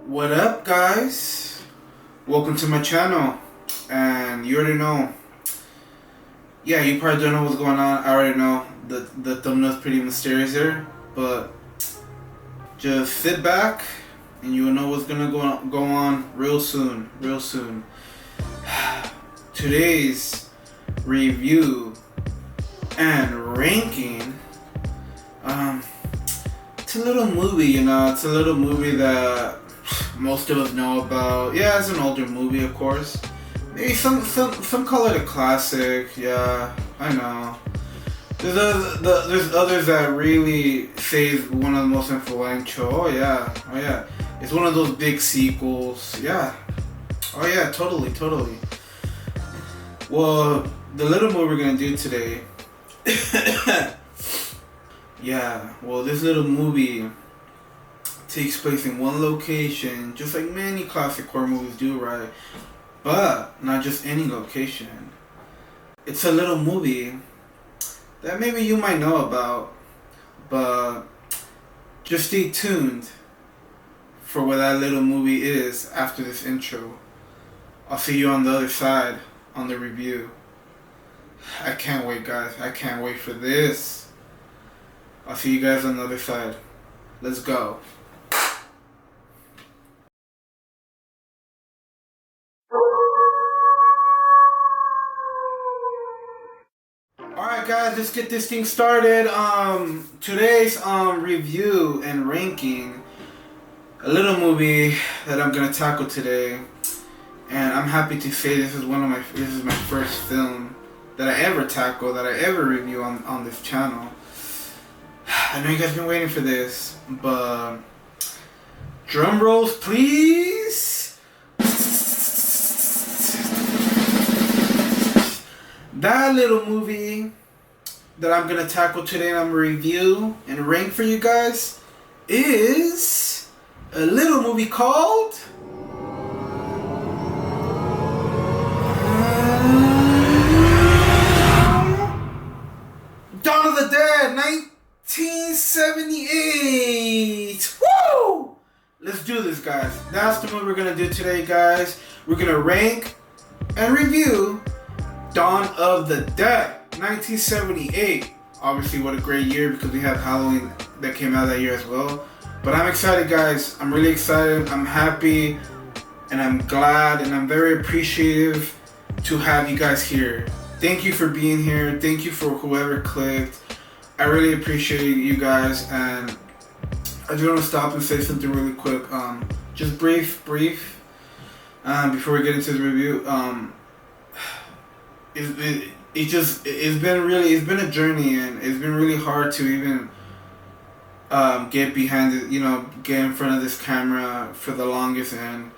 What up, guys? Welcome to my channel. And you already know. Yeah, you probably don't know what's going on. I already know. The thumbnail's pretty mysterious there. But just sit back and you will know what's gonna go on real soon. Real soon. Today's review and ranking. It's a little movie, It's a little movie that most of us know about. Yeah, it's an older movie, of course. Maybe some call it a classic. Yeah, I know. There's others that really say it's one of the most influential. Oh yeah. It's one of those big sequels. Yeah. Oh yeah, totally. Well, the little movie we're gonna do today. Yeah, well, this little movie takes place in one location, just like many classic horror movies do, right? But not just any location. It's a little movie that maybe you might know about, but just stay tuned for what that little movie is after this intro. I'll see you on the other side on the review. I can't wait, guys. I can't wait for this. I'll see you guys on the other side. Let's go. Alright guys, let's get this thing started. Today's review and ranking, a little movie that I'm gonna tackle today. And I'm happy to say this is my first film that I ever tackle, that I ever review on this channel. I know you guys been waiting for this, but drum rolls, please. That little movie that I'm gonna tackle today and I'm gonna review and rank for you guys is a little movie called Dawn of the Dead, 1978. Woo! Let's do this, guys. That's the movie we're gonna do today, guys. We're gonna rank and review Dawn of the Dead, 1978. Obviously, what a great year because we have Halloween that came out that year as well. But I'm excited, guys. I'm really excited. I'm happy, and I'm glad, and I'm very appreciative to have you guys here. Thank you for being here. Thank you for whoever clicked. I really appreciate you guys, and I just want to stop and say something really quick. Just brief. Before we get into the review, it's been a journey, and it's been really hard to even get behind it, get in front of this camera for the longest. And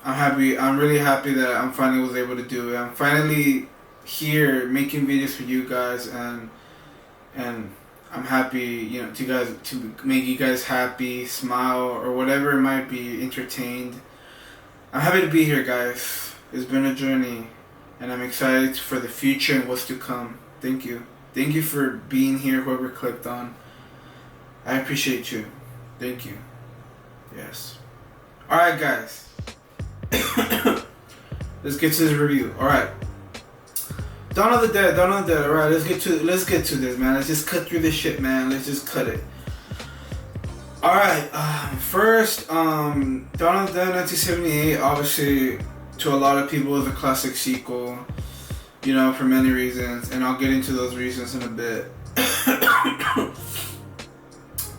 I'm really happy that I'm finally was able to do it. I'm finally here making videos for you guys, and I'm happy, to make you guys happy, smile, or whatever it might be, entertained. I'm happy to be here, guys. It's been a journey, and I'm excited for the future and what's to come. Thank you for being here, whoever clicked on. I appreciate you. Thank you. Yes. Alright, guys. Let's get to this review. Alright. Dawn of the Dead. Alright, let's get to this, man. Let's just cut through this shit, man. Let's just cut it. Alright, first, Dawn of the Dead 1978, obviously, to a lot of people, is a classic sequel, for many reasons, and I'll get into those reasons in a bit.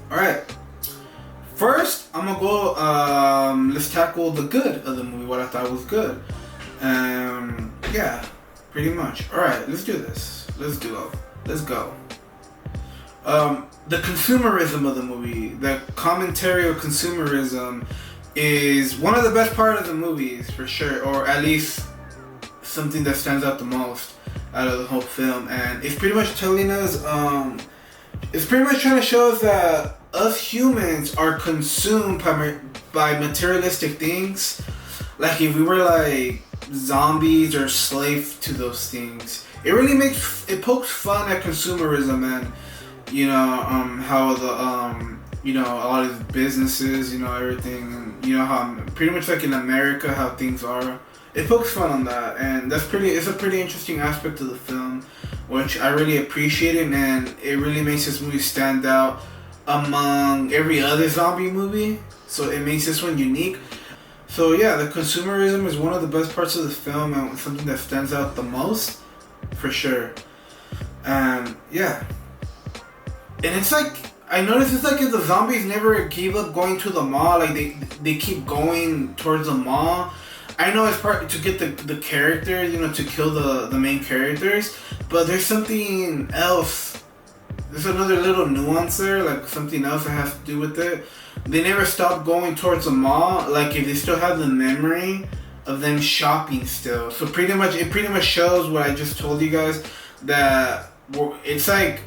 Alright, first, I'm gonna go, let's tackle the good of the movie, what I thought was good. Yeah, pretty much. Alright, let's do this. Let's go. The consumerism of the movie, the commentary of consumerism, is one of the best parts of the movies, for sure, or at least something that stands out the most out of the whole film. And it's pretty much telling us, it's pretty much trying to show us that us humans are consumed by materialistic things. Like if we were like zombies or slaves to those things. It really pokes fun at consumerism, and how you know, a lot of these businesses, you know, everything, and you know how pretty much like in America how things are. It pokes fun on that, and it's a pretty interesting aspect of the film, which I really appreciated, and it really makes this movie stand out among every other zombie movie. So it makes this one unique. So yeah, the consumerism is one of the best parts of the film and something that stands out the most, for sure. And yeah, and it's like I noticed it's like if the zombies never gave up going to the mall, like they keep going towards the mall. I know it's part to get the characters, you know, to kill the main characters, but there's something else. There's another little nuance there, like something else that has to do with it. They never stop going towards the mall, like if they still have the memory of them shopping still. So it pretty much shows what I just told you guys, that it's like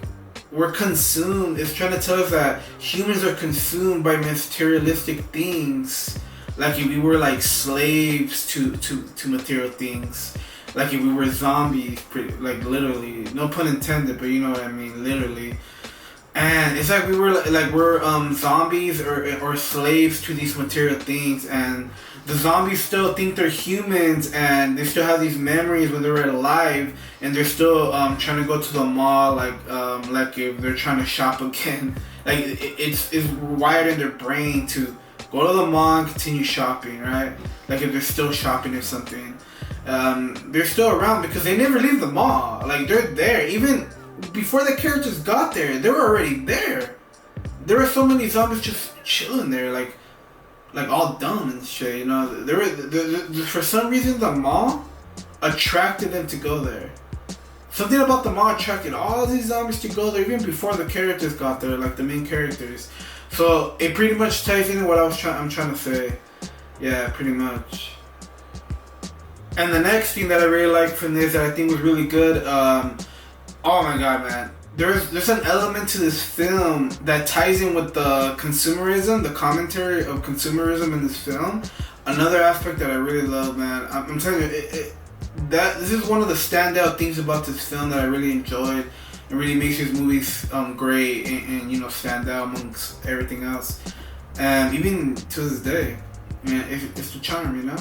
we're consumed. It's trying to tell us that humans are consumed by materialistic things. Like if we were like slaves to material things. Like if we were zombies, like literally, no pun intended, but you know what I mean, literally. And it's like we're zombies or slaves to these material things, and the zombies still think they're humans, and they still have these memories when they were alive, and they're still trying to go to the mall, like if they're trying to shop again. Like it's wired in their brain to go to the mall and continue shopping, right? Like if they're still shopping or something. They're still around because they never leave the mall. Like they're there. Even before the characters got there, they were already there. There were so many zombies just chilling there, like all dumb and shit, you know. For some reason the mall attracted them to go there. Something about the mall attracted all these zombies to go there even before the characters got there, like the main characters. So it pretty much ties into what I'm trying to say. Yeah, pretty much. And the next thing that I really liked from this that I think was really good, oh my god, man. There's an element to this film that ties in with the consumerism, the commentary of consumerism in this film. Another aspect that I really love, man. I'm telling you, this is one of the standout things about this film that I really enjoyed. It really makes his movies great and you know, stand out amongst everything else. And even to this day, man, it's the charm, you know.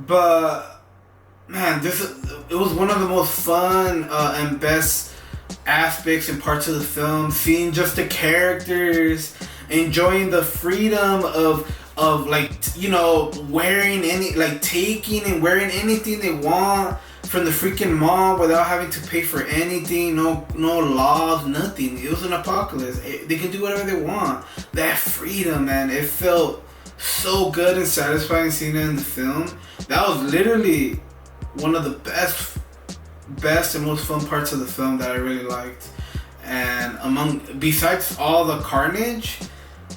But man, it was one of the most fun and best aspects and parts of the film. Seeing just the characters, enjoying the freedom of like, you know, wearing taking and wearing anything they want from the freaking mall without having to pay for anything. No laws, nothing. It was an apocalypse. They can do whatever they want. That freedom, man, it felt so good and satisfying seeing it in the film. That was literally one of the best and most fun parts of the film that I really liked. And besides all the carnage,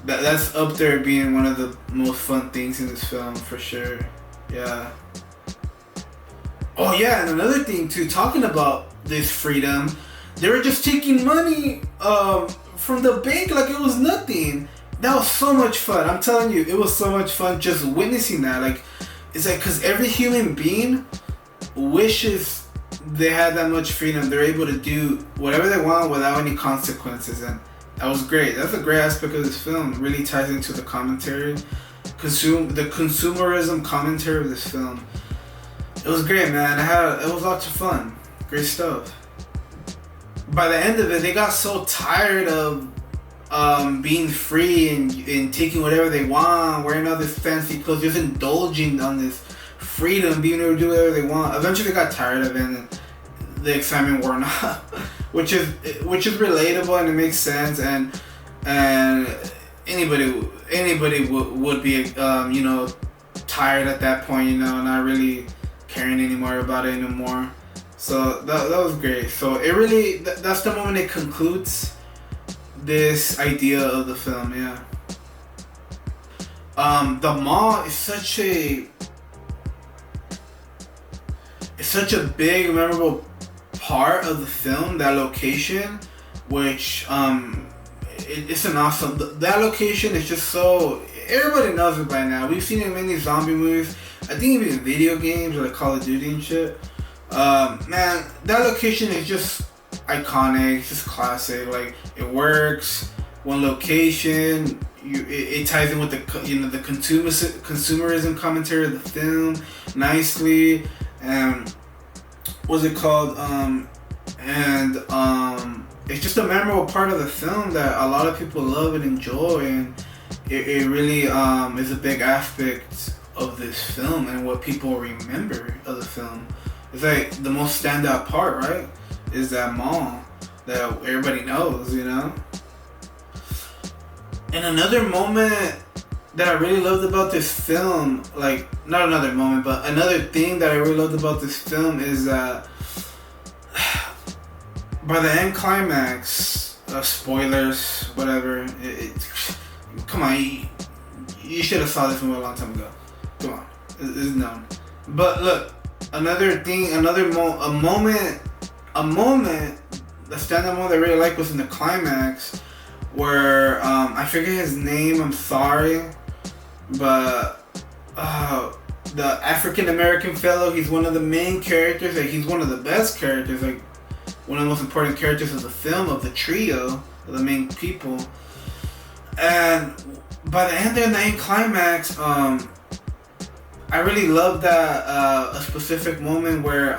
that's up there being one of the most fun things in this film for sure. Yeah. Oh yeah, and another thing too, talking about this freedom, they were just taking money from the bank like it was nothing. That was so much fun. I'm telling you, it was so much fun just witnessing that. Like, it's like, because every human being wishes they had that much freedom. They're able to do whatever they want without any consequences, and that was great. That's a great aspect of this film. It really ties into the commentary, the consumerism commentary of this film. It was great, man. It was lots of fun. Great stuff. By the end of it, they got so tired of being free and taking whatever they want, wearing all this fancy clothes, just indulging on this freedom, being able to do whatever they want. Eventually, they got tired of it, and the excitement wore off, which is relatable and it makes sense. And anybody would be you know, tired at that point, you know, not really caring anymore about it anymore. So that was great. So it really that's the moment it concludes this idea of the film. Yeah. The mall is such a big memorable part of the film. That location, which it's an awesome. That location is just so, everybody knows it by now. We've seen it in many zombie movies. I think even in video games like Call of Duty and shit. Man, that location is just iconic. It's just classic. Like, it works. one location. It ties in with the consumerism commentary of the film nicely, and what's it called? It's just a memorable part of the film that a lot of people love and enjoy, and it really is a big aspect of this film and what people remember of the film. It's like the most standout part, right? Is that mall that everybody knows, you know? And another moment that I really loved about this film, like, not another moment, but another thing that I really loved about this film is that by the end climax, spoilers, whatever, come on, you should have saw this movie a long time ago. Come on, it's known. But look, another thing, a moment, the standout moment I really liked was in the climax, where I forget his name. I'm sorry, but the African American fellow. He's one of the main characters. Like, he's one of the best characters. Like, one of the most important characters of the film, of the trio, of the main people. And by the end of the main climax, I really love that a specific moment where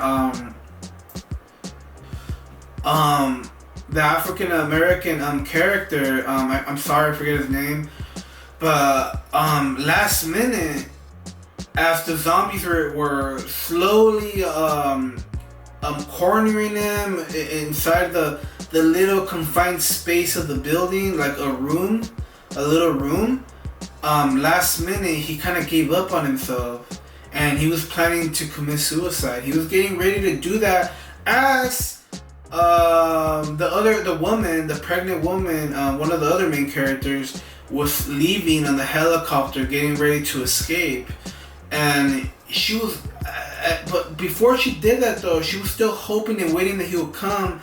the African American character, I'm sorry I forget his name, but last minute, as the zombies were slowly cornering him inside the little confined space of the building, like a little room, last minute he kind of gave up on himself, and he was planning to commit suicide. He was getting ready to do that as the pregnant woman, one of the other main characters, was leaving on the helicopter, getting ready to escape, and she was. But before she did that, though, she was still hoping and waiting that he would come.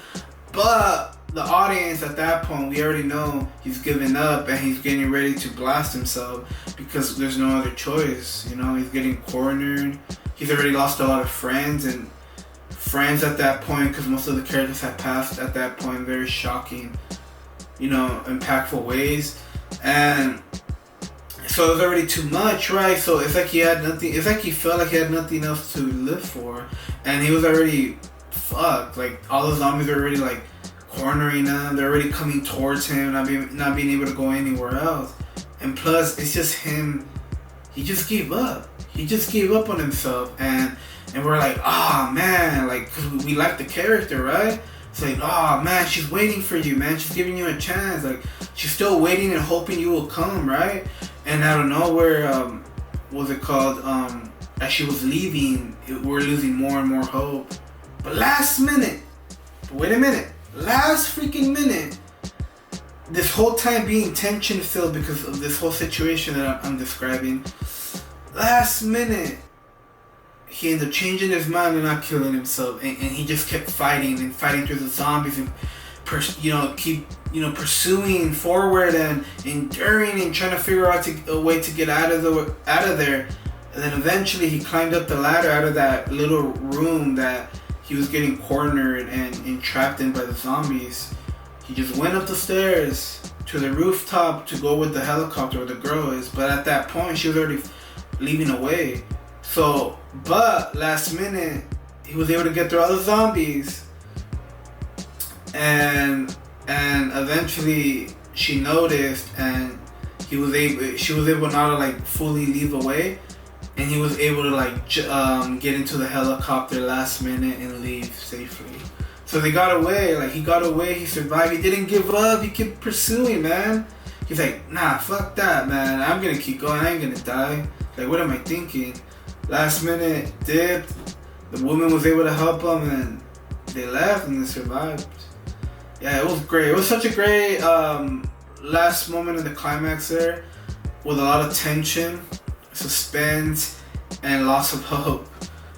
But the audience at that point, we already know he's giving up and he's getting ready to blast himself because there's no other choice. You know, he's getting cornered. He's already lost a lot of friends at that point, because most of the characters had passed at that point in very shocking, you know, impactful ways. And so it was already too much, right? So it's like he had nothing. It's like he felt like he had nothing else to live for, and he was already fucked. Like, all the zombies are already like cornering him. They're already coming towards him, not being able to go anywhere else. And plus, it's just him. He just gave up. He just gave up on himself, and we're like, oh man, like, 'cause we like the character, right? It's like, oh man, she's waiting for you, man. She's giving you a chance. Like, she's still waiting and hoping you will come, right? And out of nowhere, what's it called? As she was leaving, we're losing more and more hope. But last freaking minute, this whole time being tension filled because of this whole situation that I'm describing. Last minute, he ended up changing his mind and not killing himself, and he just kept fighting through the zombies and keep pursuing forward and enduring and trying to figure out a way to get out of there. And then eventually he climbed up the ladder out of that little room that he was getting cornered and entrapped in by the zombies. He just went up the stairs to the rooftop to go with the helicopter where the girl is, but at that point she was already leaving away. So, but last minute, he was able to get through all the zombies, and eventually she noticed, and she was able now to like fully leave away, and he was able to like get into the helicopter last minute and leave safely. So they got away. Like, he got away, he survived. He didn't give up. He kept pursuing, man. He's like, nah, fuck that, man. I'm gonna keep going. I ain't gonna die. Like, what am I thinking? Last minute, dipped. The woman was able to help him, and they left, and they survived. Yeah, it was great. It was such a great last moment in the climax there, with a lot of tension, suspense, and loss of hope.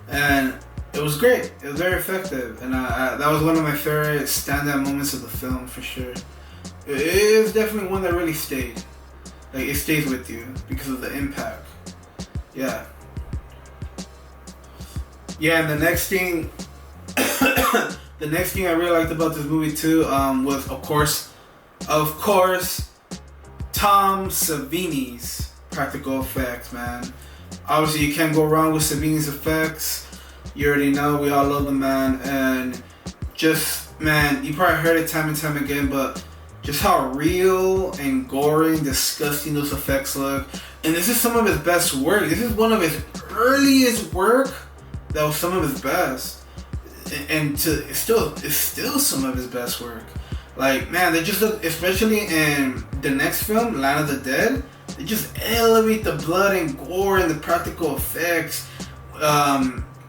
And it was great. It was very effective, and that was one of my favorite standout moments of the film for sure. It is definitely one that really stayed. Like, it stays with you because of the impact. Yeah. Yeah, and the next thing I really liked about this movie too was, of course, Tom Savini's practical effects, man. Obviously, you can't go wrong with Savini's effects. You already know, we all love the man. And just, man, you probably heard it time and time again, but just how real and gory and disgusting those effects look. And this is some of his best work. This is one of his earliest work that was some of his best. And it's still some of his best work. Like, man, they just look, especially in the next film, Land of the Dead, they just elevate the blood and gore and the practical effects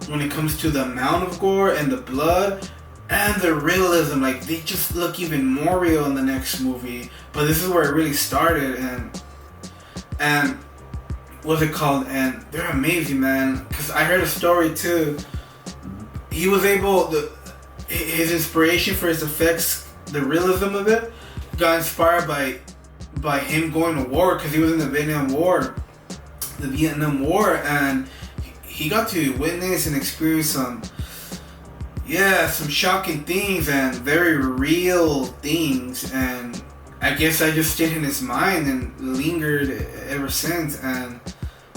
when it comes to the amount of gore and the blood and the realism. Like, they just look even more real in the next movie. But this is where it really started, and what's it called? And they're amazing, man. Because I heard a story too. He was able, his inspiration for his effects, the realism of it, got inspired by him going to war, because he was in the Vietnam War, and he got to witness and experience some shocking things and very real things, and I guess I just stayed in his mind and lingered ever since, and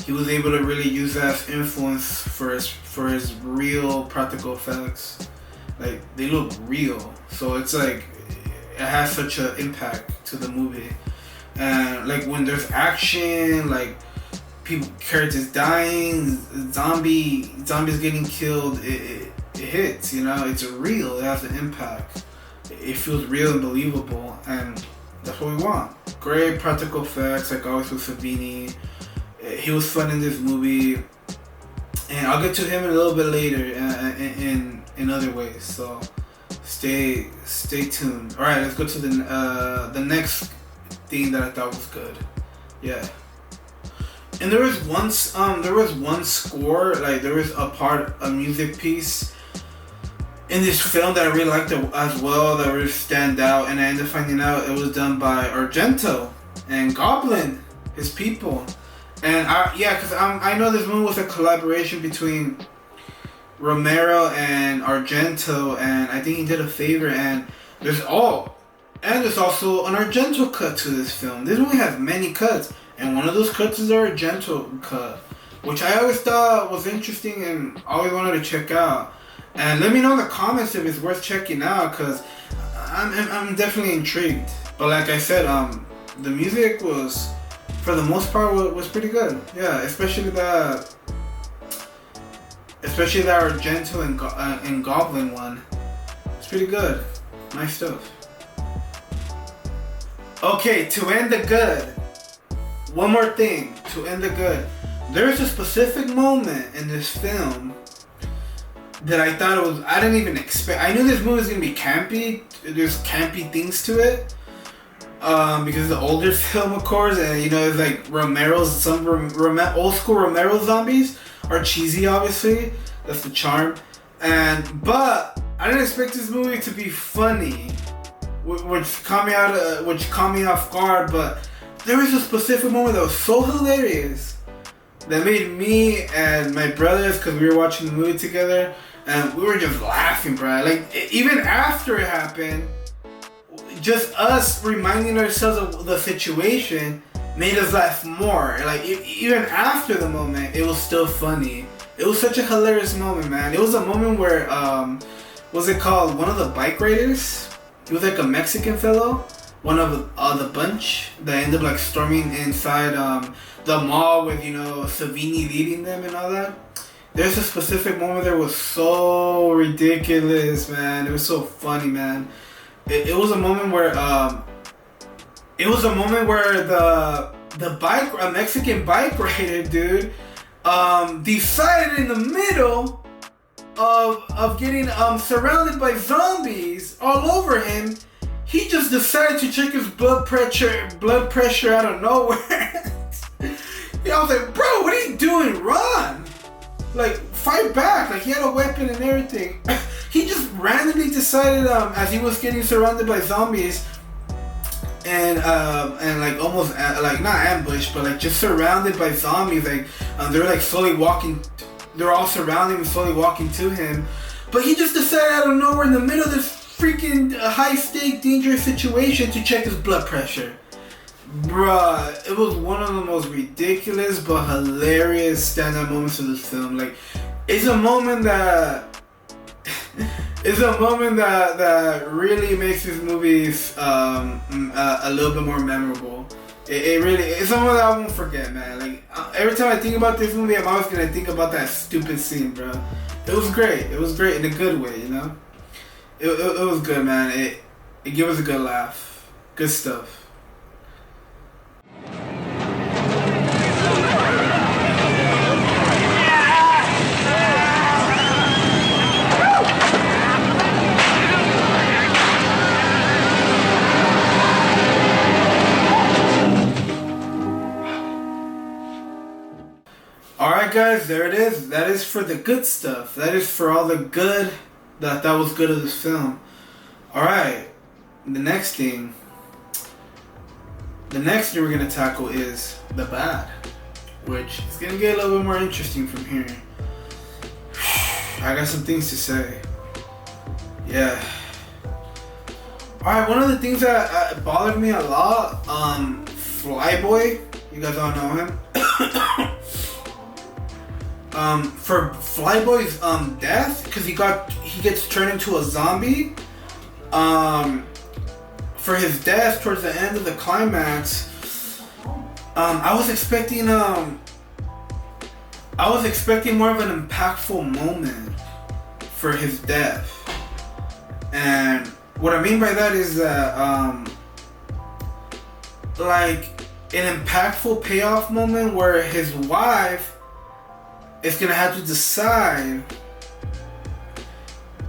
he was able to really use that as influence for his real practical effects. Like, they look real, so it's like it has such an impact to the movie. And like when there's action, like characters dying, zombies getting killed, it hits, you know, it's real, it has an impact. It feels real and believable, and that's what we want. Great practical effects, like always with Savini. He was fun in this movie, and I'll get to him a little bit later in other ways, so stay tuned. Alright, let's go to the next thing that I thought was good. Yeah. And there was one score, like there was a music piece in this film that I really liked as well, that really stand out, and I ended up finding out it was done by Argento and Goblin, his people. And because I know this movie was a collaboration between Romero and Argento, and I think he did a favor, and there's also an Argento cut to this film. This movie has many cuts, and one of those cuts is the Argento cut, which I always thought was interesting and always wanted to check out. And let me know in the comments if it's worth checking out, because I'm definitely intrigued. But like I said, the music was, for the most part, was pretty good. Yeah, especially that Argento and Goblin one. It's pretty good. Nice stuff. Okay, to end the good. One more thing to end the good. There's a specific moment in this film that I thought I didn't even expect. I knew this movie was gonna be campy. There's campy things to it. Because it's an older film, of course, and you know, it's like old school Romero zombies are cheesy, obviously. That's the charm. But I didn't expect this movie to be funny, which caught me off guard. But there was a specific moment that was so hilarious that made me and my brothers, because we were watching the movie together, and we were just laughing, bro. Like, even after it happened, just us reminding ourselves of the situation made us laugh more. Like, even after the moment, it was still funny. It was such a hilarious moment, man. It was a moment where, what's it called? One of the bike riders, he was like a Mexican fellow, one of the bunch that ended up like storming inside the mall with, you know, Savini leading them and all that. There's a specific moment that was so ridiculous, man. It was so funny, man. It was a moment where a Mexican bike rider, dude, decided in the middle of getting surrounded by zombies all over him, he just decided to check his blood pressure out of nowhere. I was like, bro, what are you doing? Run! Like, fight back! Like, he had a weapon and everything. He just randomly decided, as he was getting surrounded by zombies, and like almost like not ambushed, but like just surrounded by zombies. Like, they're like slowly walking. They're all surrounding him, slowly walking to him. But he just decided out of nowhere, in the middle of this freaking high-stake, dangerous situation, to check his blood pressure. Bruh, it was one of the most ridiculous but hilarious stand-up moments of this film. Like, it's a moment that that really makes these movies a little bit more memorable. It's something that I won't forget, man. Like, every time I think about this movie, I'm always gonna think about that stupid scene, bro. It was great. It was great in a good way, you know. It was good, man. It gave us a good laugh. Good stuff. Alright guys, there it is. That is for the good stuff. That is for all the good that was good of this film. Alright, the next thing we're going to tackle is the bad, which is going to get a little bit more interesting from here. I got some things to say. Yeah. Alright, one of the things that bothered me a lot, Flyboy, you guys all know him. For Flyboy's death, because he gets turned into a zombie. For his death towards the end of the climax, I was expecting more of an impactful moment for his death. And what I mean by that is that like an impactful payoff moment where his wife is gonna have to decide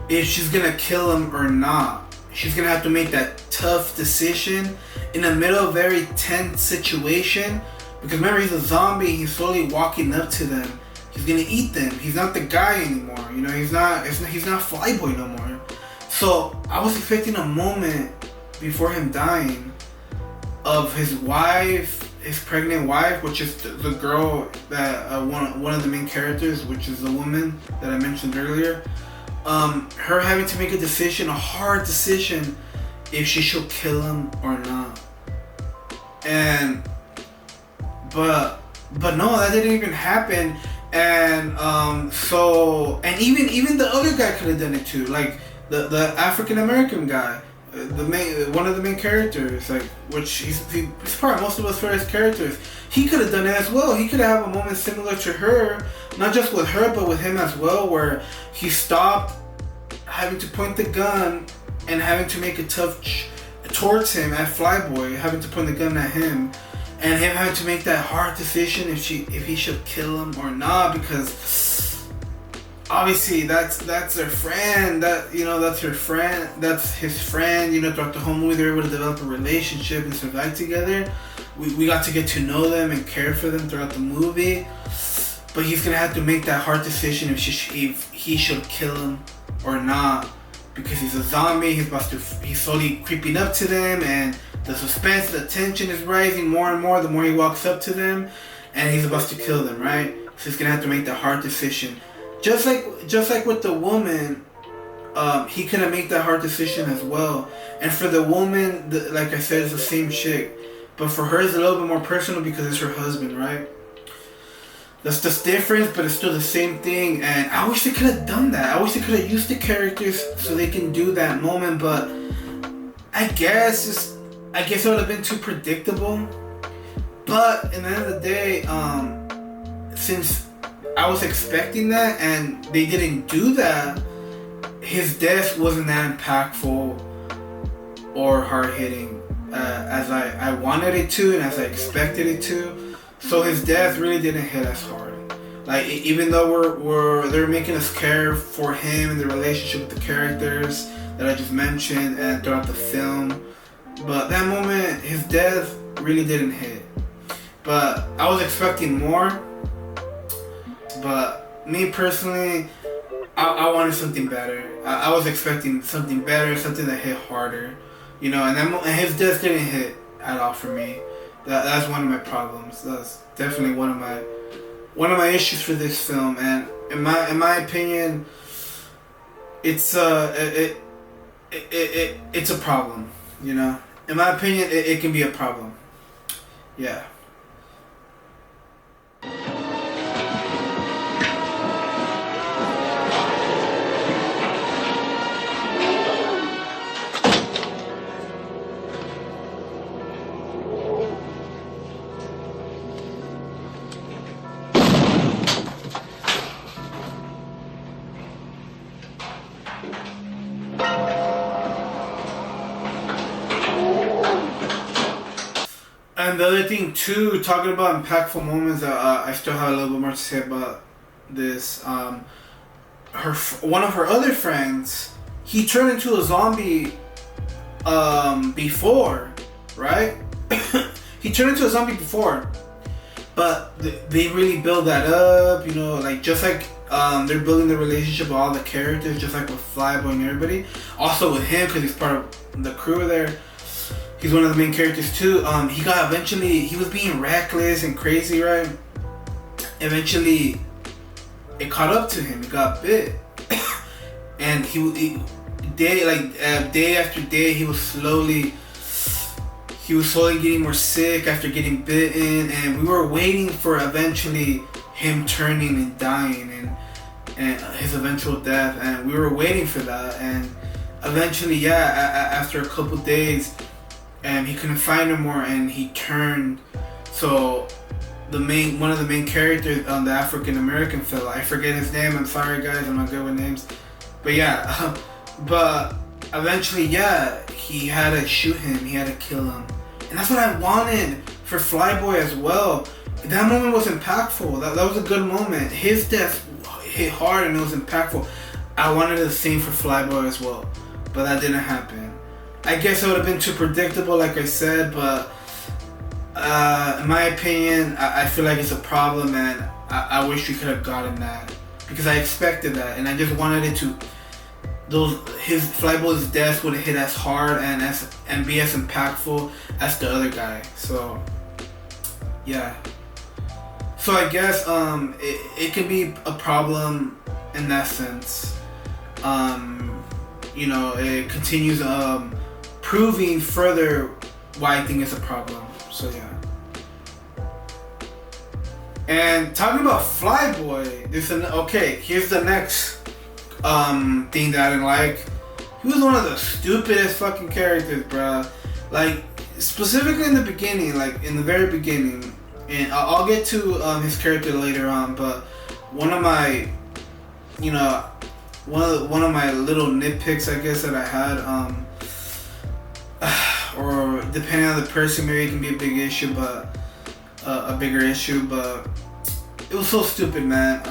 if she's gonna kill him or not. She's gonna have to make that tough decision in the middle of a very tense situation. Because remember, he's a zombie. He's slowly walking up to them. He's gonna eat them. He's not the guy anymore. You know, he's not Flyboy no more. So I was expecting a moment before him dying of his wife, his pregnant wife, which is the girl that one of the main characters, which is the woman that I mentioned earlier. Her having to make a decision, a hard decision, if she should kill him or not. But no, that didn't even happen. And even the other guy could have done it too, like the African American guy. One of the main characters, like, which he's probably most of us favorite characters. He could have done it as well. He could have a moment similar to her, not just with her, but with him as well, where he stopped having to point the gun and having to make a tough towards him at Flyboy, having to point the gun at him, and him having to make that hard decision if he should kill him or not, because obviously that's their friend, that's his friend, you know. Throughout the whole movie they were able to develop a relationship and survive together. We got to get to know them and care for them throughout the movie, but he's gonna have to make that hard decision if he should kill him or not, because he's a zombie. He's slowly creeping up to them, and the suspense, the tension is rising more and more the more he walks up to them, and he's about to kill them, right? So he's gonna have to make that hard decision. Just like with the woman, he couldn't make that hard decision as well. And for the woman, like I said, it's the same chick, but for her it's a little bit more personal because it's her husband, right? That's just different, but it's still the same thing. And I wish they could have done that. I wish they could have used the characters so they can do that moment. But I guess it would have been too predictable. But at the end of the day, since I was expecting that and they didn't do that, his death wasn't that impactful or hard-hitting as I wanted it to and as I expected it to. So his death really didn't hit as hard. Like, even though they're making us care for him and the relationship with the characters that I just mentioned and throughout the film, but that moment, his death really didn't hit. But I was expecting more. But me personally, I wanted something better. I was expecting something better, something that hit harder, you know. And his death didn't hit at all for me. That's one of my problems. That's definitely one of my issues for this film. And in my opinion, it's a problem, you know. In my opinion, it can be a problem. Yeah. And the other thing too, talking about impactful moments, I still have a little bit more to say about this. One of her other friends, he turned into a zombie. Before, right? He turned into a zombie before, but they really build that up, you know, like just like they're building the relationship with all the characters, just like with Flyboy and everybody. Also with him, because he's part of the crew there. He's one of the main characters too. He was being reckless and crazy, right? Eventually, it caught up to him. He got bit, and day after day, he was slowly getting more sick after getting bitten, and we were waiting for eventually him turning and dying and his eventual death, and we were waiting for that, and eventually, after a couple days. And he couldn't find him more, and he turned. So one of the main characters, the African American fella, I forget his name. I'm sorry, guys, I'm not good with names. But yeah, but eventually, he had to shoot him. He had to kill him, and that's what I wanted for Flyboy as well. That moment was impactful. That was a good moment. His death hit hard, and it was impactful. I wanted the same for Flyboy as well, but that didn't happen. I guess it would have been too predictable, like I said, but in my opinion, I feel like it's a problem, and I wish we could have gotten that, because I expected that, and I just wanted it to. His Flyboy's death would have hit as hard and be as impactful as the other guy. So, yeah. So I guess it can be a problem in that sense. You know, it continues proving further why I think it's a problem. So yeah. And talking about Flyboy, here's the next thing that I didn't like. He was one of the stupidest fucking characters, bruh. Like, specifically in the beginning, like in the very beginning, and I'll get to his character later on, but one of my little nitpicks, I guess, that I had, or depending on the person, maybe it can be a big issue, but a bigger issue, but it was so stupid, man.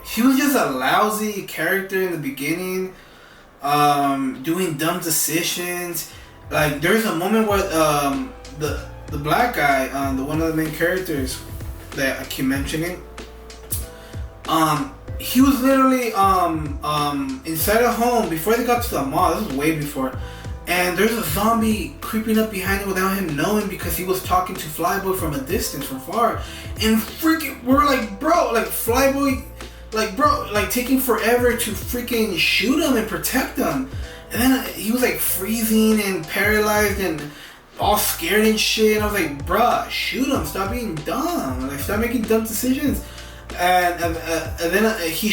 He was just a lousy character in the beginning, doing dumb decisions. Like, there's a moment where the black guy, the one of the main characters that I keep mentioning, he was literally inside a home before they got to the mall. This was way before, and there's a zombie creeping up behind him without him knowing, because he was talking to Flyboy from a distance, from far, and freaking we're like, bro, like Flyboy, like, bro, like taking forever to freaking shoot him and protect him, and then he was like freezing and paralyzed and all scared and shit, and I was like, bruh, shoot him, stop being dumb, like, stop making dumb decisions. And then he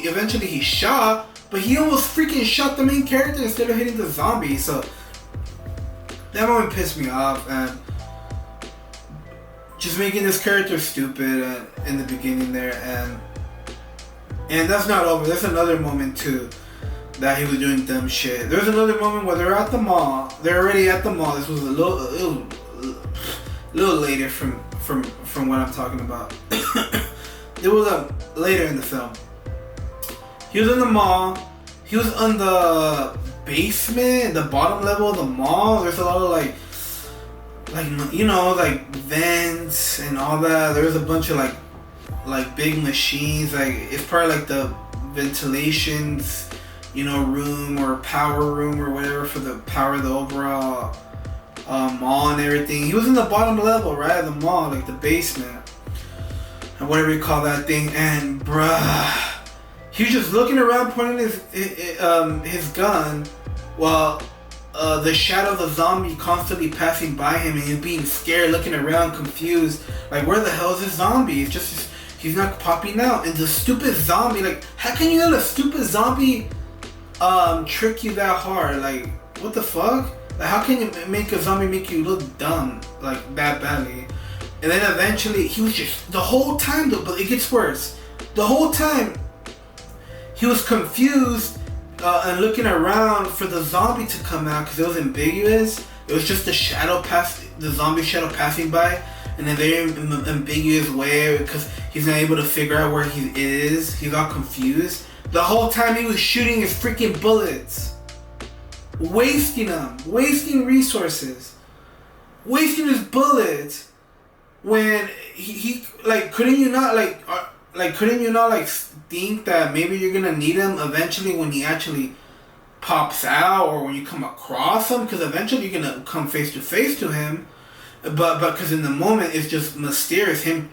eventually shot, but he almost freaking shot the main character instead of hitting the zombie. So that moment pissed me off, and just making this character stupid in the beginning there, and that's not over. There's another moment too that he was doing dumb shit. There's another moment where they're at the mall. They're already at the mall. This was a little later from what I'm talking about. It was later in the film. He was in the mall. He was on the basement, the bottom level of the mall. There's a lot of like vents and all that. There's a bunch of like big machines. Like, it's probably like the ventilations, room or power room or whatever for the power of the overall mall and everything. He was in the bottom level, right, of the mall, like the basement, and whatever you call that thing. And bruh, he was just looking around, pointing his gun, while the shadow of the zombie constantly passing by him, and he's being scared, looking around, confused, like where the hell is this zombie? It's just he's not popping out, and the stupid zombie, like how can you let a stupid zombie trick you that hard? Like what the fuck? Like how can you make a zombie make you look dumb like that badly? And then eventually he was just the whole time though, but it gets worse. The whole time he was confused and looking around for the zombie to come out because it was ambiguous. It was just the zombie shadow passing by in a very ambiguous way because he's not able to figure out where he is. He's all confused. The whole time he was shooting his freaking bullets, wasting them, wasting resources, wasting his bullets. When he like, couldn't you not think that maybe you're gonna need him eventually when he actually pops out or when you come across him? Because eventually you're gonna come face to face to him, but because in the moment it's just mysterious, him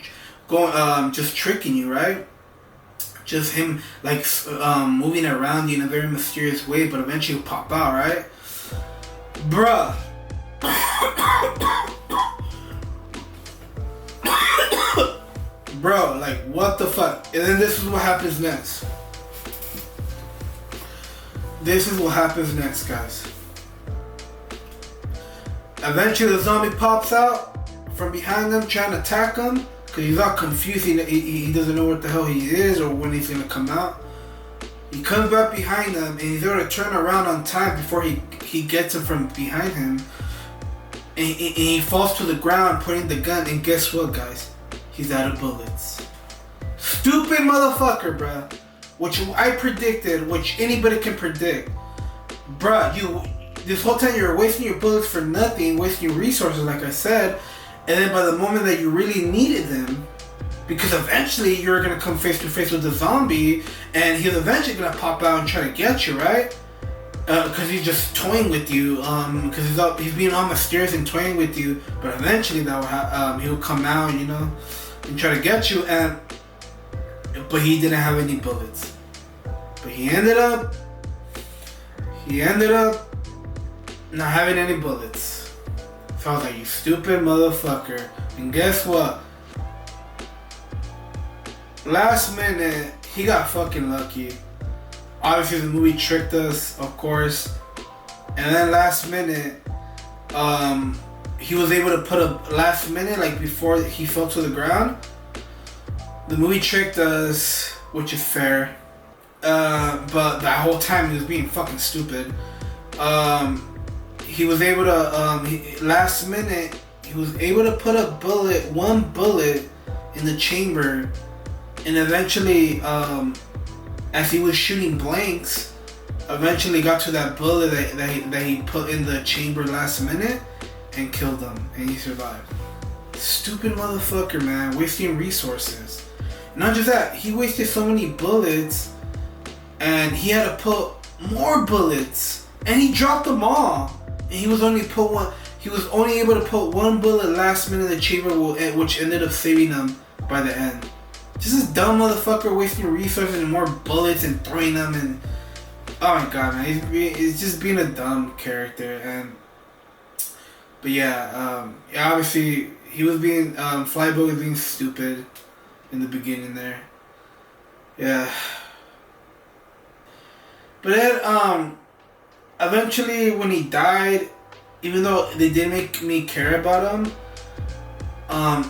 going just tricking you, right? Just him like moving around you in a very mysterious way, but eventually he'll pop out, right? Bruh. Bro, like what the fuck? And then this is what happens next. This is what happens next, guys. Eventually the zombie pops out from behind them trying to attack him because he's all confused. He doesn't know what the hell he is or when he's gonna come out. He comes back behind them and he's able to turn around on time before he gets him from behind him. And he falls to the ground pointing the gun, and guess what, guys? He's out of bullets. Stupid motherfucker, bruh. Which I predicted, which anybody can predict. Bruh, this whole time you're wasting your bullets for nothing, wasting your resources, like I said, and then by the moment that you really needed them, because eventually you're gonna come face to face with the zombie, and he's eventually gonna pop out and try to get you, right? Because he's just toying with you, because he's being all mysterious and toying with you, but eventually he'll come out, you know, and try to get you, but he didn't have any bullets. But he ended up not having any bullets. So I was like, you stupid motherfucker. And guess what? Last minute, he got fucking lucky. Obviously the movie tricked us, of course. And then last minute, he was able to put a last minute, like before he fell to the ground. The movie tricked us, which is fair. But that whole time he was being fucking stupid. He was able to, last minute, he was able to put one bullet in the chamber. And eventually, as he was shooting blanks, eventually got to that bullet that he put in the chamber last minute and killed him, and he survived. Stupid motherfucker, man, wasting resources. Not just that, he wasted so many bullets, and he had to put more bullets, and he dropped them all. And he was only able to put one bullet last minute in the chamber, which ended up saving him by the end. Just this dumb motherfucker wasting resources and more bullets and throwing them, and oh my god, man, he's just being a dumb character. But yeah, obviously he was being Flyboy was being stupid in the beginning there. Yeah. But then eventually when he died, even though they did make me care about him,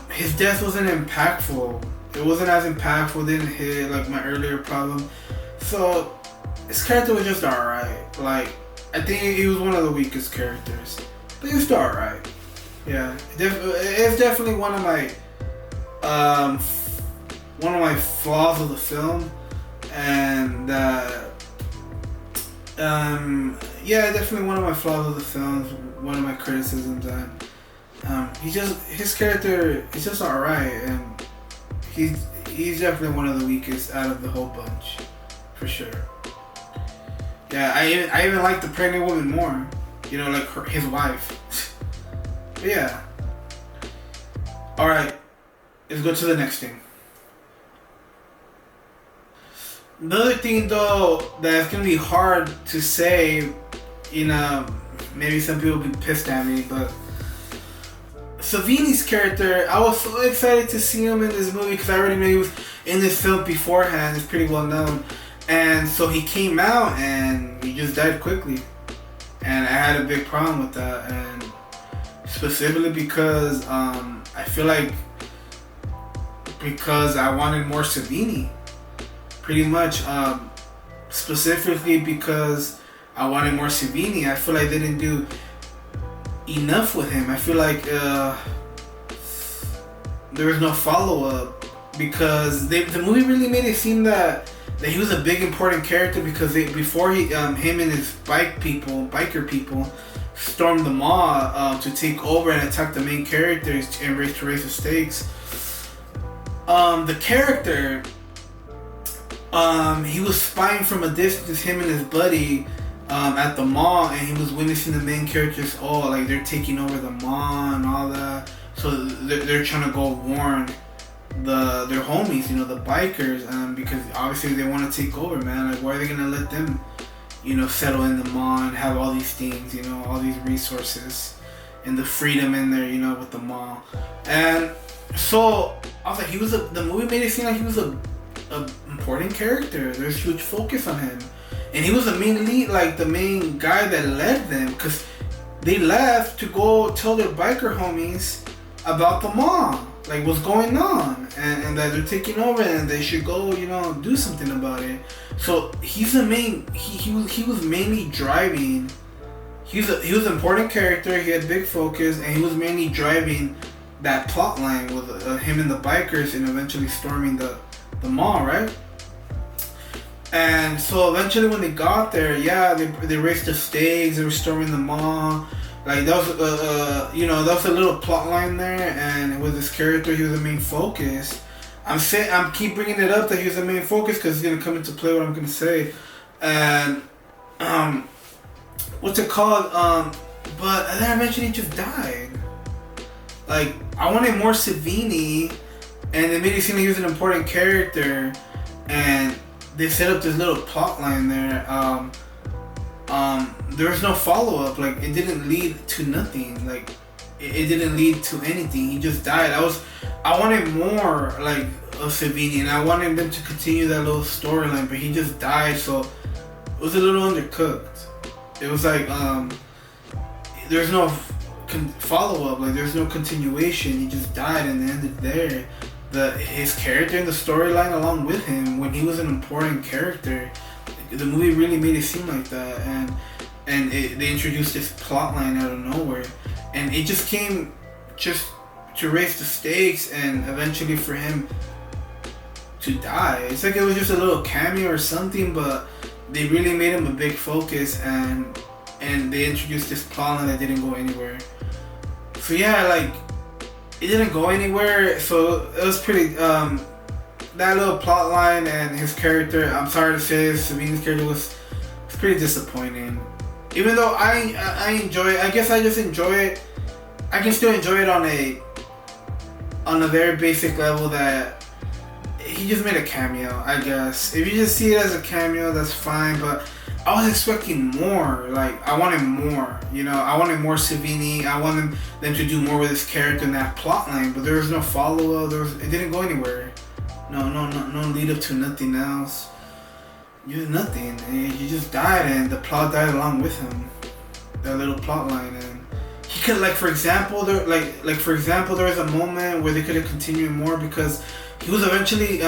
his death wasn't impactful. It wasn't as impactful, didn't hit like my earlier problem. So his character was just alright. Like, I think he was one of the weakest characters, but he was still alright. Yeah, it's definitely one of my flaws of the film, and yeah, definitely one of my flaws of the film. One of my criticisms, and his character is just alright, and he's definitely one of the weakest out of the whole bunch, for sure. Yeah, I even like the pregnant woman more, you know, like his wife. But yeah. All right, let's go to the next thing. Another thing though that's gonna be hard to say in a maybe some people will be pissed at me, but Savini's character, I was so excited to see him in this movie because I already knew he was in this film beforehand. It's pretty well known. And so he came out and he just died quickly. And I had a big problem with that. And specifically because I feel like because I wanted more Savini. Pretty much. Specifically because I wanted more Savini. I feel like they didn't do enough with him. I feel like there was no follow-up because the movie really made it seem that he was a big important character because before him and his biker people stormed the mall to take over and attack the main characters and raise the stakes. The character he was spying from a distance, him and his buddy at the mall, and he was witnessing the main characters like they're taking over the mall and all that. So they're trying to go warn their homies, the bikers, because obviously they want to take over, man. Like, why are they gonna let them, settle in the mall and have all these things, all these resources and the freedom in there, with the mall. And so I was like, the movie made it seem like he was a important character. There's huge focus on him. And he was the main lead, like the main guy that led them, because they left to go tell their biker homies about the mall, like what's going on, and that they're taking over and they should go, do something about it. So he's the main. He was mainly driving. He was an important character. He had big focus, and he was mainly driving that plot line with him and the bikers, and eventually storming the mall, right? And so eventually when they got there, they raised the stakes, they were storming the mall. Like that was that was a little plot line there, and with this character, he was the main focus. I'm keep bringing it up that he was the main focus because it's gonna come into play what I'm gonna say. And what's it called? But then eventually he just died. Like, I wanted more Savini, and they made it seem like he was an important character, and they set up this little plot line there. There was no follow-up. Like, it didn't lead to nothing. Like, it didn't lead to anything. He just died. I wanted more, like, of Savini, and I wanted them to continue that little storyline, but he just died, so it was a little undercooked. It was like, there's no follow-up. Like, there's no continuation. He just died and ended there. His character in the storyline along with him, when he was an important character, the movie really made it seem like that, and they introduced this plot line out of nowhere, and it just came just to raise the stakes and eventually for him to die. It's like it was just a little cameo or something, but they really made him a big focus, and they introduced this plot line that didn't go anywhere. So yeah, like, it didn't go anywhere, so it was pretty, that little plot line and his character, I'm sorry to say this, Savini's character was pretty disappointing. Even though I enjoy it, I guess I just enjoy it, I can still enjoy it on a very basic level that he just made a cameo, I guess. If you just see it as a cameo, that's fine, but I was expecting more. Like, I wanted more, I wanted more Savini. I wanted them to do more with this character and that plot line, but there was no follow-up. It didn't go anywhere. No lead up to nothing else. You did nothing. He just died, and the plot died along with him. That little plot line, and he could, like, for example, there was a moment where they could have continued more, because he was eventually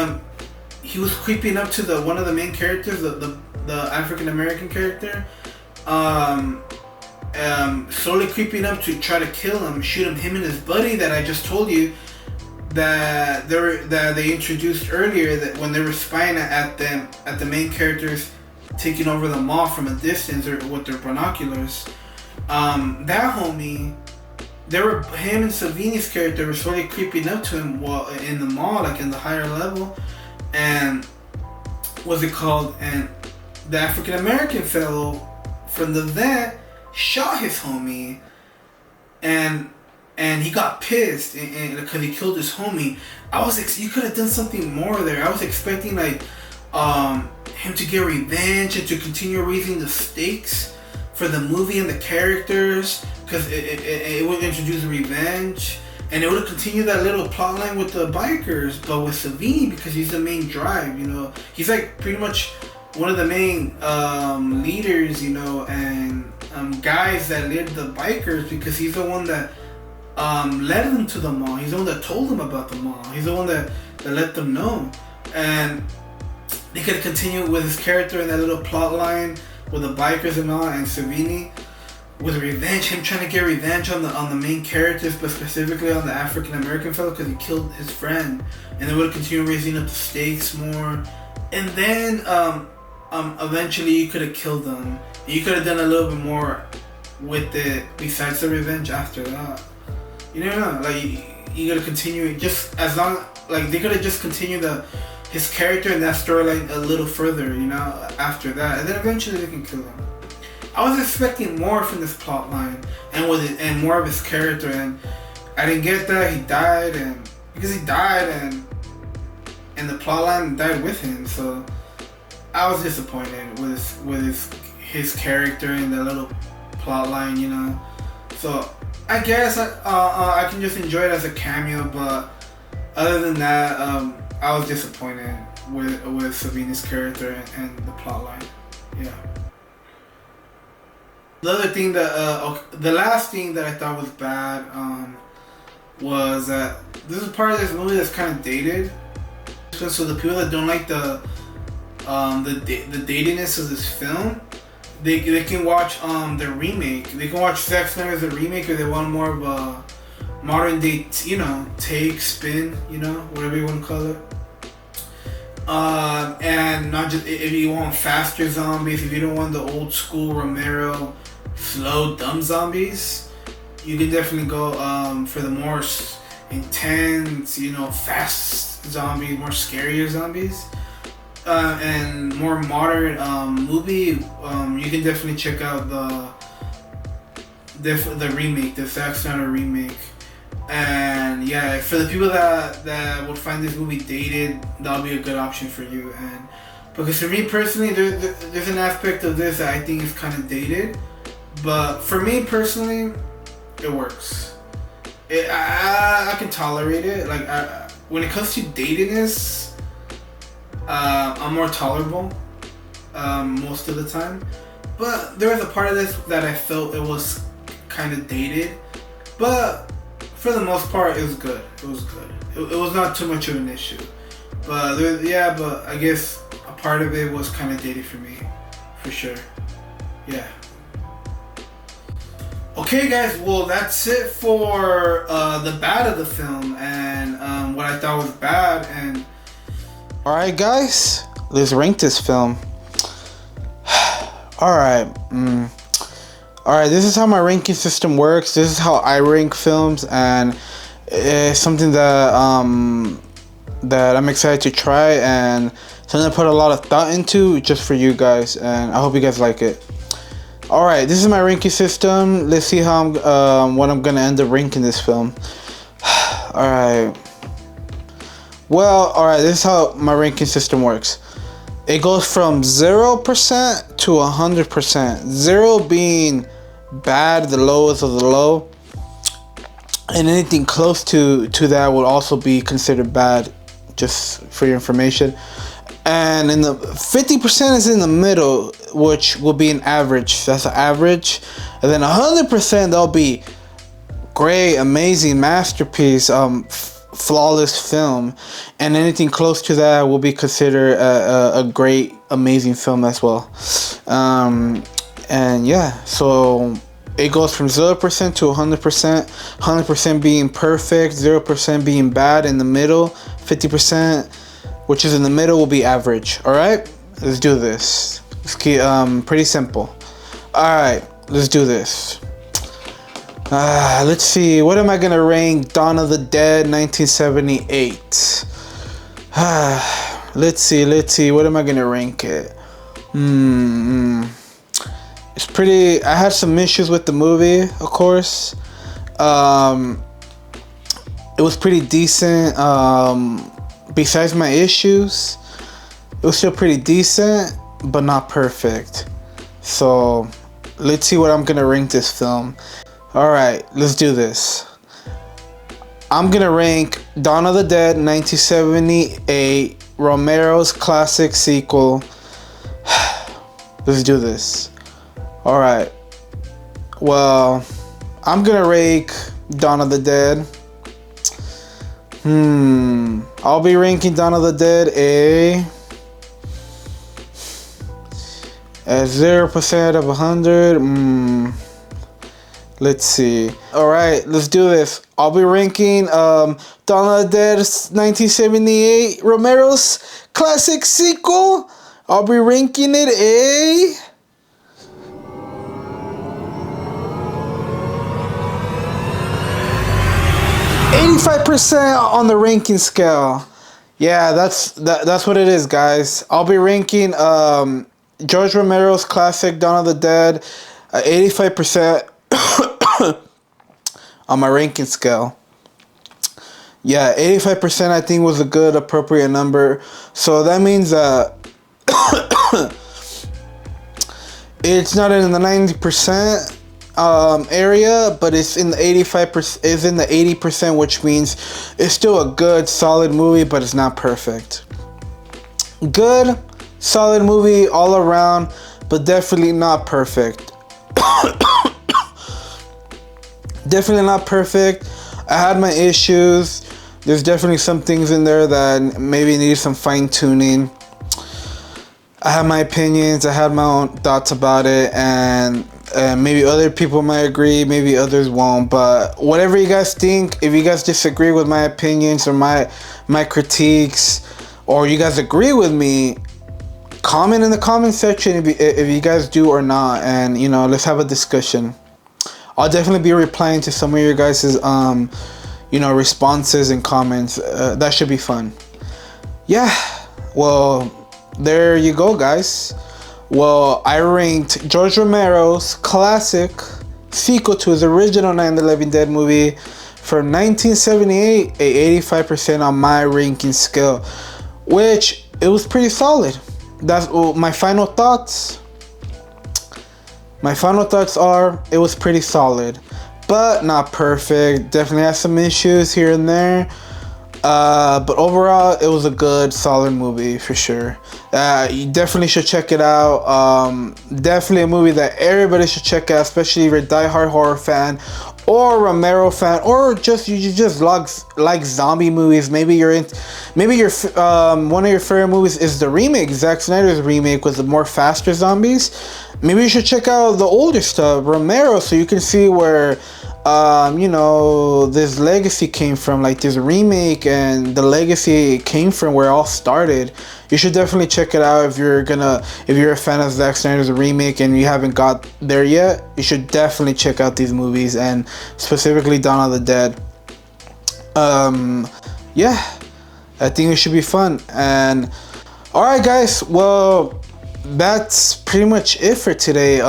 he was creeping up to one of the main characters, the African American character, slowly creeping up to try to kill him, shoot him and his buddy that I just told you that they introduced earlier, that when they were spying at the main characters taking over the mall from a distance or with their binoculars. That homie, him and Savini's character were slowly creeping up to him while in the mall, like in the higher level, and and the African American fellow from the vet shot his homie, and he got pissed because he killed his homie. You could have done something more there. I was expecting like him to get revenge and to continue raising the stakes for the movie and the characters, because it would introduce revenge, and it would continue that little plot line with the bikers, but with Savini, because he's the main drive, you know. He's like pretty much one of the main leaders, you know, and guys that led the bikers, because he's the one that led them to the mall. He's the one that told them about the mall. He's the one that let them know. And they could continue with his character in that little plot line with the bikers and all, and Savini with revenge, him trying to get revenge on the main characters, but specifically on the African American fellow, because he killed his friend. And they would continue raising up the stakes more. And then eventually you could have killed them. You could have done a little bit more with it besides the revenge after that. You know, like you gotta continue just as long, like they could have just continued his character in that storyline a little further, you know, after that, and then eventually they can kill him. I was expecting more from this plot line and more of his character, and I didn't get that. He died, and because he died, and the plot line died with him, so I was disappointed with his character in that little plot line, you know. So I guess I can just enjoy it as a cameo, but other than that, I was disappointed with Savini's character and the plot line. Yeah. The other thing that the last thing that I thought was bad was that this is part of this movie that's kind of dated. So the people that don't like the datiness of this film, they can watch the remake. They can watch Zack Snyder's the remake, if they want more of a modern day, you know, take, spin, you know, whatever you want to call it. And not just if you want faster zombies, if you don't want the old school Romero slow dumb zombies, you can definitely go for the more intense, you know, fast zombies, more scarier zombies. And more modern movie, you can definitely check out the remake, the Zack Snyder remake. And yeah, for the people that would find this movie dated, that'll be a good option for you. And because for me personally, there's an aspect of this that I think is kind of dated, but for me personally, it works. I can tolerate it. Like when it comes to datedness, I'm more tolerable most of the time. But there was a part of this that I felt it was kind of dated, but for the most part, it was good. It was good. It was not too much of an issue. But but I guess a part of it was kind of dated for me, for sure. Yeah. Okay, guys. Well, that's it for the bad of the film and what I thought was bad. And all right, guys, let's rank this film. All right. Alright, this is how my ranking system works. This is how I rank films, and it's something that that I'm excited to try and something I put a lot of thought into just for you guys, and I hope you guys like it. Alright, this is my ranking system. Let's see how what I'm gonna end up ranking this film. Alright. Well, alright, this is how my ranking system works. It goes from 0% to 100%. 0 being bad, the lowest of the low, and anything close to that would also be considered bad, just for your information. And in the 50% is in the middle, which will be an average. That's an average. And then 100%, that'll be great, amazing, masterpiece, flawless film. And anything close to that will be considered a great, amazing film as well. And yeah, so it goes from 0% to 100%. 100% being perfect, 0% being bad in the middle, 50%, which is in the middle, will be average. All right, let's do this. Let's keep pretty simple. All right, let's do this. Let's see. What am I gonna rank Dawn of the Dead 1978? Let's see. What am I gonna rank it? It's pretty. I had some issues with the movie, of course. It was pretty decent. Besides my issues, it was still pretty decent, but not perfect. So let's see what I'm gonna rank this film. All right, let's do this. I'm gonna rank Dawn of the Dead 1978, Romero's classic sequel. Let's do this. All right. Well, I'm gonna rank Dawn of the Dead. I'll be ranking Dawn of the Dead at 0% of 100. Let's see. All right, let's do this. I'll be ranking Dawn of the Dead 1978, Romero's classic sequel. I'll be ranking it 85% on the ranking scale. Yeah, that's what it is, guys. I'll be ranking George Romero's classic Dawn of the Dead at 85% on my ranking scale. Yeah, 85% I think was a good appropriate number. So that means that it's not in the 90% area, but it's in the 85%, is in the 80%, which means it's still a good solid movie, but it's not perfect. Good solid movie all around, but definitely not perfect. Definitely not perfect. I had my issues. There's definitely some things in there that maybe need some fine tuning. I have my opinions. I had my own thoughts about it, and maybe other people might agree, maybe others won't. But whatever you guys think, if you guys disagree with my opinions or my critiques, or you guys agree with me, comment in the comment section if you guys do or not, and you know, let's have a discussion. I'll definitely be replying to some of your guys' you know, responses and comments. That should be fun. Yeah, well, there you go, guys. Well, I ranked George Romero's classic sequel to his original Night of the Living Dead movie from 1978 at 85% on my ranking scale, which it was pretty solid. That's my final thoughts. My final thoughts are it was pretty solid, but not perfect. Definitely has some issues here and there. But overall, it was a good, solid movie for sure. You definitely should check it out. Definitely a movie that everybody should check out, especially if you're a diehard horror fan or Romero fan, or just you just like zombie movies. Maybe you're in, maybe your one of your favorite movies is the remake, Zack Snyder's remake with the more faster zombies. Maybe you should check out the older stuff, Romero, so you can see where you know, this legacy came from, like this remake and the legacy came from where it all started. You should definitely check it out if you're a fan of Zack Snyder's remake and you haven't got there yet. You should definitely check out these movies, and specifically Dawn of the Dead. Yeah, I think it should be fun. And all right, guys, well, that's pretty much it for today.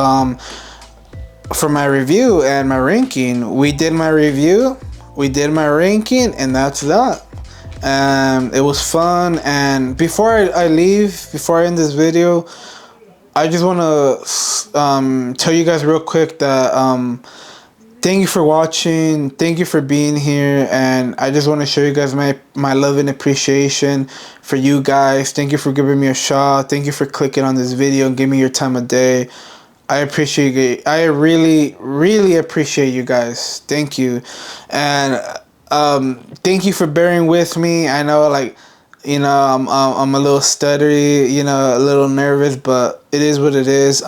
For my review and my ranking. We did my review, we did my ranking, and that's that. It was fun. And before I leave, before I end this video, I just want to tell you guys real quick that thank you for watching, thank you for being here, and I just want to show you guys my love and appreciation for you guys. Thank you for giving me a shot. Thank you for clicking on this video and giving me your time of day. I appreciate it. I really, really appreciate you guys. Thank you. And thank you for bearing with me. I know, like, you know, I'm a little stuttery, you know, a little nervous, but it is what it is.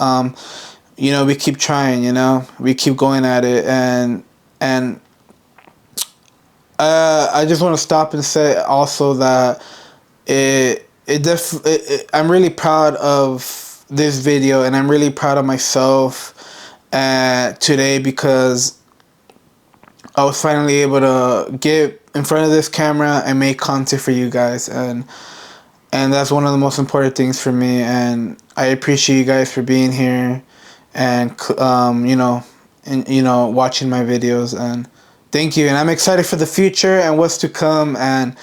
You know, we keep trying, you know, we keep going at it. And I just want to stop and say also that I'm really proud of this video, and I'm really proud of myself today, because I was finally able to get in front of this camera and make content for you guys, and that's one of the most important things for me. And I appreciate you guys for being here and you know, watching my videos, and thank you. And I'm excited for the future and what's to come. And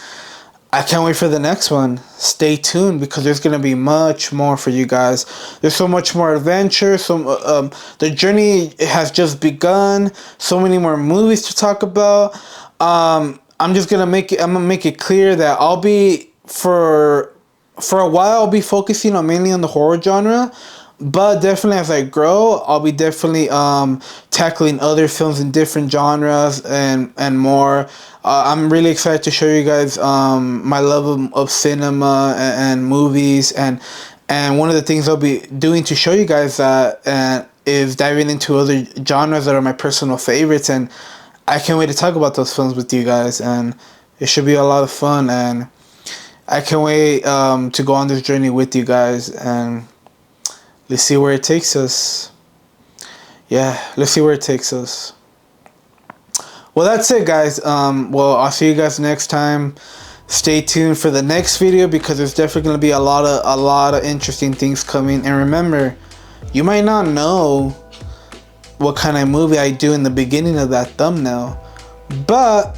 I can't wait for the next one. Stay tuned because there's gonna be much more for you guys. There's so much more adventure. The journey has just begun. So many more movies to talk about. I'm just gonna make it. I'm gonna make it clear that I'll be for a while. I'll be focusing on mainly on the horror genre. But definitely, as I grow, I'll be definitely tackling other films in different genres and more. I'm really excited to show you guys my love of cinema and movies and one of the things I'll be doing to show you guys that is diving into other genres that are my personal favorites, and I can't wait to talk about those films with you guys, and it should be a lot of fun, and I can't wait to go on this journey with you guys, and let's see where it takes us. Yeah, let's see where it takes us. Well, that's it, guys. Well, I'll see you guys next time. Stay tuned for the next video because there's definitely gonna be a lot of interesting things coming. And remember, you might not know what kind of movie I do in the beginning of that thumbnail, but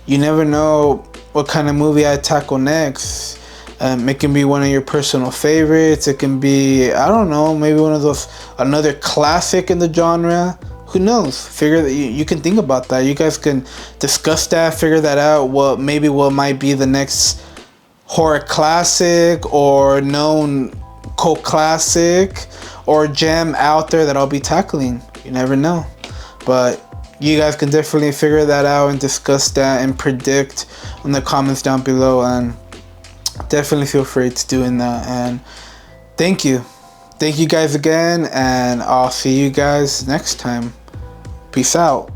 you never know what kind of movie I tackle next. It can be one of your personal favorites. It can be, I don't know, maybe one of those, another classic in the genre. Who knows? Figure that you can think about that. You guys can discuss that, figure that out. What might be the next horror classic or known cult classic or gem out there that I'll be tackling. You never know. But you guys can definitely figure that out and discuss that and predict in the comments down below, and definitely feel free to doing that. And thank you guys again, and I'll see you guys next time. Peace out.